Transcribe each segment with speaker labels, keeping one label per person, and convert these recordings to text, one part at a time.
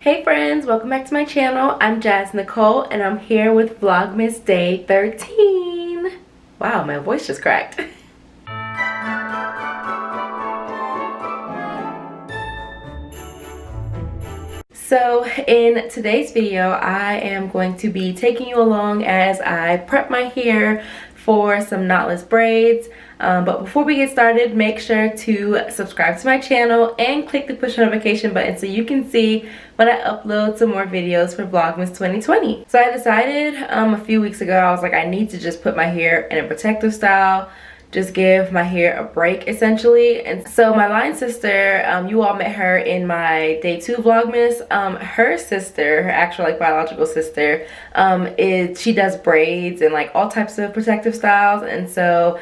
Speaker 1: Hey friends, welcome back to my channel. I'm Jas Nicole and I'm here with Vlogmas day 13. Wow, my voice just cracked. So in today's video, I am going to be taking you along as I prep my hair for some knotless braids. But before we get started, make sure to subscribe to my channel and click the push notification button so you can see when I upload some more videos for Vlogmas 2020. So I decided a few weeks ago, I was like, I need to just put my hair in a protective style, just give my hair a break essentially. And so my line sister, you all met her in my day 2 Vlogmas. Her sister, her actual like biological sister, she does braids and like all types of protective styles. And so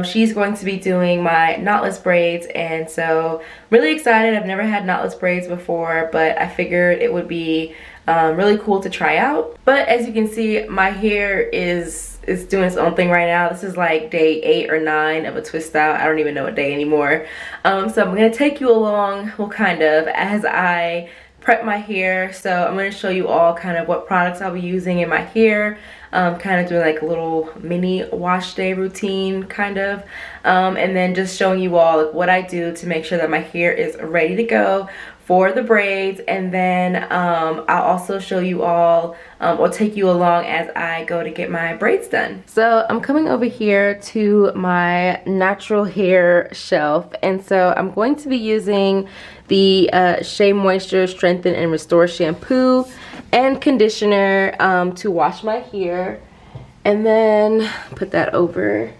Speaker 1: she's going to be doing my knotless braids, and so really excited. I've never had knotless braids before, but I figured it would be really cool to try out. But as you can see, my hair is doing its own thing right now. This is like day 8 or 9 of a twist style. I don't even know what day anymore. So I'm gonna take you along, well, kind of, as I prep my hair. So I'm going to show you all kind of what products I'll be using in my hair, kind of doing like a little mini wash day routine kind of, and then just showing you all like what I do to make sure that my hair is ready to go for the braids. And then I'll also show you all or take you along as I go to get my braids done. So I'm coming over here to my natural hair shelf, and so I'm going to be using the Shea Moisture Strengthen and Restore shampoo and conditioner to wash my hair, and then put that over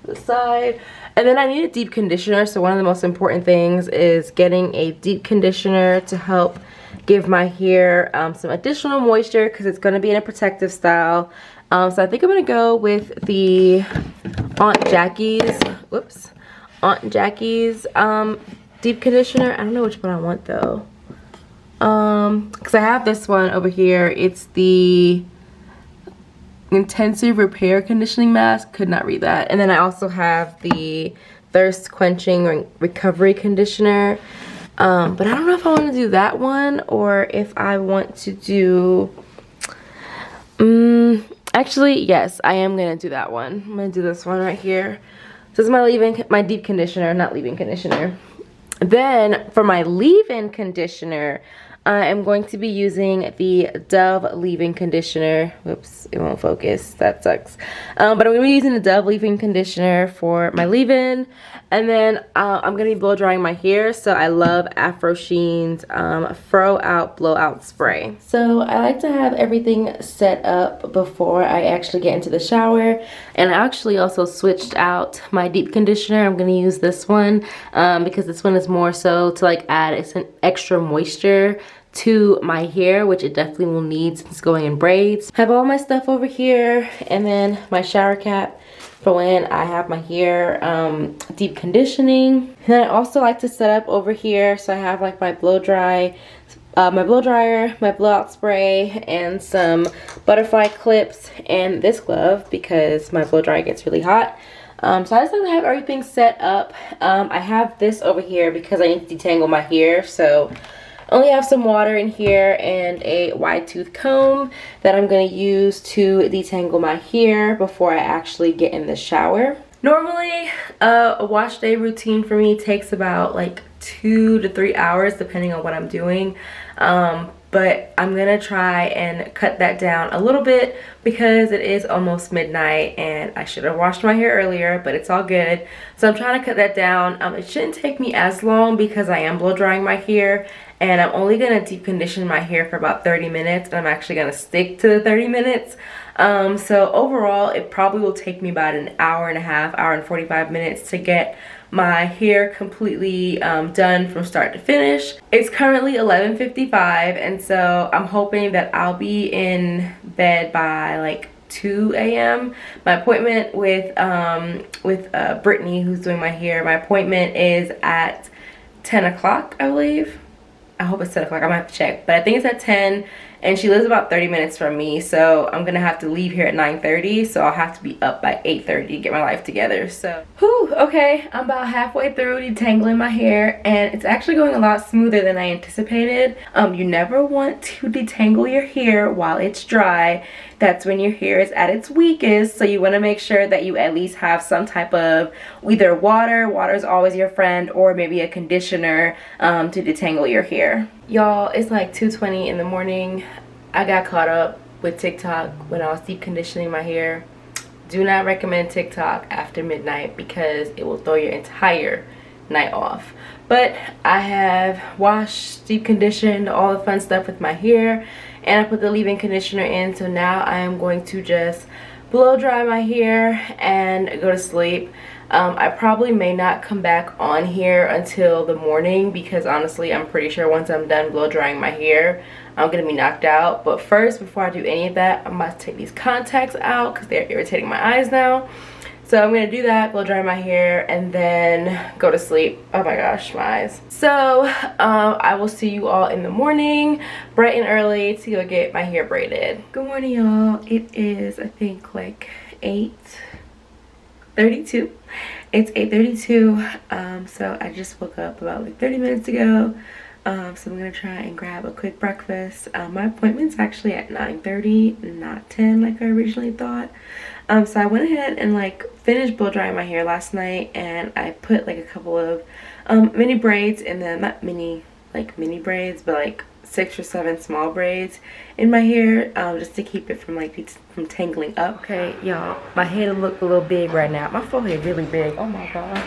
Speaker 1: the side. And then I need a deep conditioner, so one of the most important things is getting a deep conditioner to help give my hair some additional moisture, because it's going to be in a protective style. So I think I'm going to go with the Aunt Jackie's deep conditioner. I don't know which one I want though, because I have this one over here. It's the Intensive Repair Conditioning Mask. Could not read that. And then I also have the Thirst Quenching Recovery Conditioner. But I don't know if I want to do that one or if I want to do... actually, yes, I am going to do that one. I'm going to do this one right here. This is my deep conditioner, not leave-in conditioner. Then for my leave-in conditioner, I am going to be using the Dove leave-in conditioner. Whoops, it won't focus. That sucks. But I'm going to be using the Dove leave-in conditioner for my leave-in. And then I'm going to be blow drying my hair. So I love Afrosheen's Throw Out Blowout Spray. So I like to have everything set up before I actually get into the shower. And I actually also switched out my deep conditioner. I'm going to use this one because this one is more so to like add some extra moisture to my hair, which it definitely will need since it's going in braids. I have all my stuff over here, and then my shower cap for when I have my hair deep conditioning. And then I also like to set up over here, so I have like my blow dryer, my blowout spray, and some butterfly clips, and this glove because my blow dryer gets really hot. So I just like to have everything set up. I have this over here because I need to detangle my hair, so I only have some water in here and a wide tooth comb that I'm going to use to detangle my hair before I actually get in the shower. Normally, a wash day routine for me takes about like 2 to 3 hours depending on what I'm doing. But I'm gonna try and cut that down a little bit because it is almost midnight and I should have washed my hair earlier, but it's all good. So I'm trying to cut that down. It shouldn't take me as long because I am blow drying my hair, and I'm only gonna deep condition my hair for about 30 minutes, and I'm actually gonna stick to the 30 minutes. So overall, it probably will take me about an hour and a half, hour and 45 minutes to get my hair completely done from start to finish. It's currently 11:55, and so I'm hoping that I'll be in bed by like 2 a.m. My appointment with Brittany, who's doing my hair, my appointment is at 10 o'clock, I believe. I hope it's 10 o'clock. I'm gonna have to check, but I think it's at 10. and she lives about 30 minutes from me, so I'm gonna have to leave here at 9:30, so I'll have to be up by 8:30 to get my life together. So whew, okay, I'm about halfway through detangling my hair, and it's actually going a lot smoother than I anticipated. You never want to detangle your hair while it's dry. That's when your hair is at its weakest, so you want to make sure that you at least have some type of either water is always your friend, or maybe a conditioner to detangle your hair. Y'all, it's like 2:20 in the morning. I got caught up with TikTok when I was deep conditioning my hair. Do not recommend TikTok after midnight because it will throw your entire night off. But I have washed, deep conditioned, all the fun stuff with my hair, and I put the leave-in conditioner in, so now I am going to just blow dry my hair and go to sleep. I probably may not come back on here until the morning because honestly I'm pretty sure once I'm done blow drying my hair I'm gonna be knocked out. But first, before I do any of that, I'm about to take these contacts out because they're irritating my eyes now. So I'm gonna do that, blow dry my hair, and then go to sleep. Oh my gosh, my eyes. So I will see you all in the morning, bright and early, to go get my hair braided. Good morning, y'all. It is, I think, like 8:32. It's 8:32. So I just woke up about like 30 minutes ago. So I'm gonna try and grab a quick breakfast. My appointment's actually at 9:30, not 10 like I originally thought. So I went ahead and like finished blow drying my hair last night, and I put like a couple of mini braids, and then not mini braids, but like 6 or 7 small braids in my hair, just to keep it from tangling up. Okay, y'all, my head look a little big right now. My forehead really big. Oh my gosh.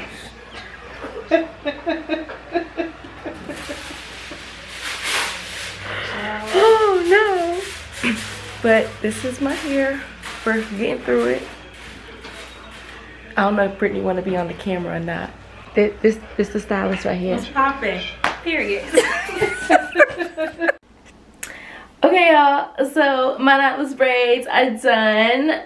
Speaker 1: Oh no. But this is my hair for getting through it. I don't know if Brittany want to be on the camera or not. This the stylist right here.
Speaker 2: It's popping. Period.
Speaker 1: Okay, y'all. So my knotless braids are done.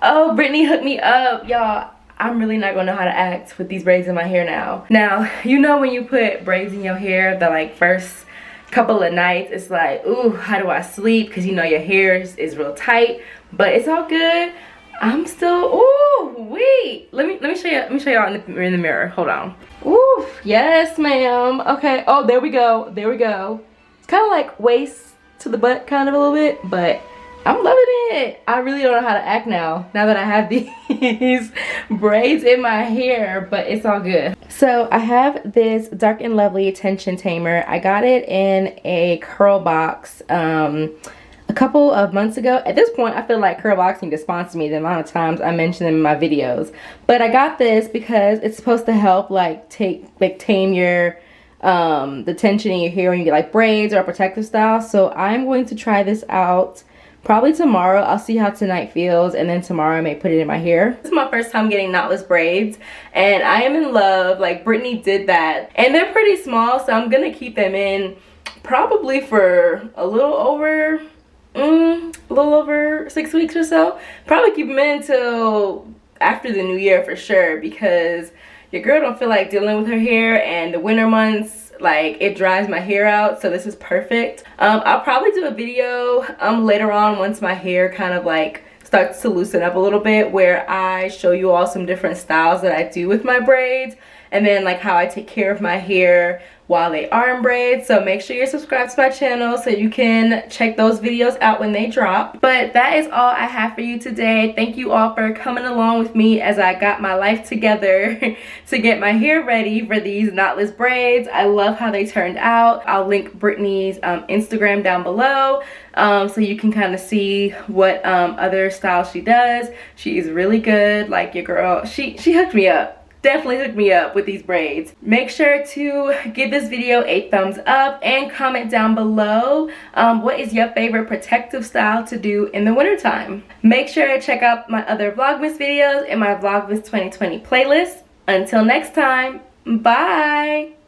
Speaker 1: Oh, Brittany hooked me up, y'all. I'm really not gonna know how to act with these braids in my hair now. Now, you know when you put braids in your hair, the like first couple of nights, it's like, ooh, how do I sleep? Because you know your hair is real tight, but it's all good. I'm still, ooh, wait. Let me show you. Let me show y'all in the mirror. Hold on. Ooh, yes, ma'am. Okay. Oh, there we go. There we go. It's kind of like waist to the butt, kind of a little bit, but I'm loving it. I really don't know how to act now that I have these braids in my hair, but it's all good. So I have this Dark and Lovely tension tamer. I got it in a curl box a couple of months ago. At this point, I feel like curl box need to sponsor me the amount of times I mention them in my videos. But I got this because it's supposed to help tame your the tension in your hair when you get like braids or a protective style. So I'm going to try this out probably tomorrow. I'll see how tonight feels, and then tomorrow I may put it in my hair. This is my first time getting knotless braids, and I am in love. Like, Brittany did that, and they're pretty small, so I'm gonna keep them in probably for a little over 6 weeks or so. Probably keep them in until after the new year for sure, because your girl don't feel like dealing with her hair, and the winter months, like, it dries my hair out, so this is perfect. I'll probably do a video later on once my hair kind of like starts to loosen up a little bit, where I show you all some different styles that I do with my braids, and then like how I take care of my hair while they are in braids. So make sure you're subscribed to my channel so you can check those videos out when they drop. But that is all I have for you today. Thank you all for coming along with me as I got my life together to get my hair ready for these knotless braids. I love how they turned out. I'll link Brittany's Instagram down below, so you can kind of see what other styles she does. She is really good. Like, your girl, she hooked me up. Definitely hook me up with these braids. Make sure to give this video a thumbs up and comment down below what is your favorite protective style to do in the wintertime. Make sure to check out my other Vlogmas videos and my Vlogmas 2020 playlist. Until next time, bye!